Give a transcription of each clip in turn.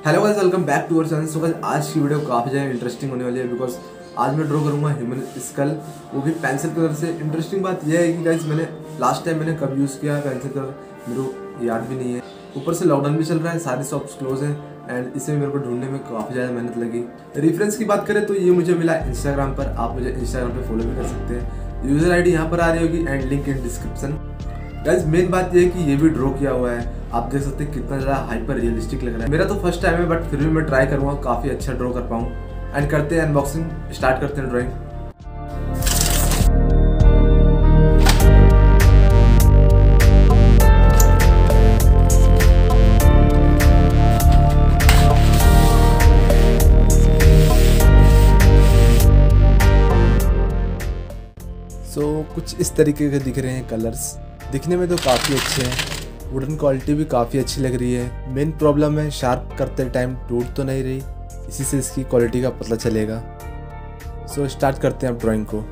Hello guys, welcome back to our channel. So guys, आज की video काफ़ी ज़्यादा इंटरेस्टिंग होने वाली है बिकॉज आज मैं ड्रॉ करूँगा ह्यूमन स्कल, वो भी पेंसिल कलर से। इंटरेस्टिंग बात यह है कि गाइस मैंने लास्ट टाइम कब यूज़ किया पेंसिल कलर मेरे को याद भी नहीं है। ऊपर से लॉकडाउन भी चल रहा है, सारी शॉप्स क्लोज हैं एंड इसे मेरे को ढूंढने में काफ़ी ज़्यादा मेहनत लगी। रेफरेंस की बात करें तो ये मुझे मिला इंस्टाग्राम पर। आप मुझे इंस्टाग्राम पर फॉलो भी कर सकते हैं। यूज़र आई डी यहाँ पर आ रही होगी and link in description. Guys main बात ये है कि ये भी ड्रॉ किया हुआ है, आप देख सकते हैं कितना ज़्यादा हाइपर रियलिस्टिक लग रहा है। मेरा तो फर्स्ट टाइम है बट फिर भी मैं ट्राई करूँगा काफ़ी अच्छा ड्रॉ कर पाऊँ। एंड करते हैं अनबॉक्सिंग, स्टार्ट करते हैं ड्राइंग। कुछ इस तरीके के दिख रहे हैं कलर्स। दिखने में तो काफ़ी अच्छे हैं, वुडन क्वालिटी भी काफ़ी अच्छी लग रही है। मेन प्रॉब्लम है शार्प करते टाइम टूट तो नहीं रही, इसी से इसकी क्वालिटी का पता चलेगा। सो स्टार्ट करते हैं अब ड्राइंग को।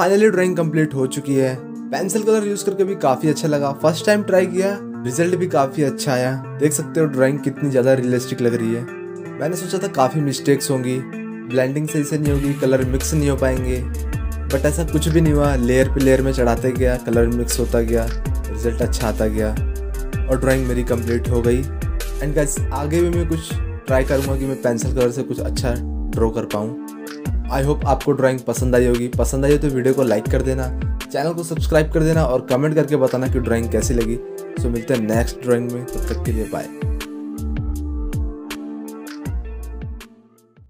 फाइनली ड्राइंग कंप्लीट हो चुकी है। पेंसिल कलर यूज करके भी काफी अच्छा लगा, फर्स्ट टाइम ट्राई किया, रिजल्ट भी काफी अच्छा आया। देख सकते हो ड्राइंग कितनी ज्यादा रियलिस्टिक लग रही है। मैंने सोचा था काफी मिस्टेक्स होंगी, ब्लेंडिंग सही से नहीं होगी, कलर मिक्स नहीं हो पाएंगे, बट ऐसा कुछ भी नहीं हुआ। लेयर पे लेयर में चढ़ाते गया, कलर मिक्स होता गया, रिजल्ट अच्छा आता गया और ड्राइंग मेरी कंप्लीट हो गई। एंड गाइस आगे भी मैं कुछ ट्राई करूँगा कि मैं पेंसिल कलर से कुछ अच्छा ड्रॉ कर पाऊँ। आई होप आपको ड्राइंग पसंद आई होगी। पसंद आई हो तो वीडियो को लाइक कर देना, चैनल को सब्सक्राइब कर देना और कमेंट करके बताना कि ड्राइंग कैसी लगी। सो मिलते हैं नेक्स्ट ड्राइंग में, तब तक के लिए बाय।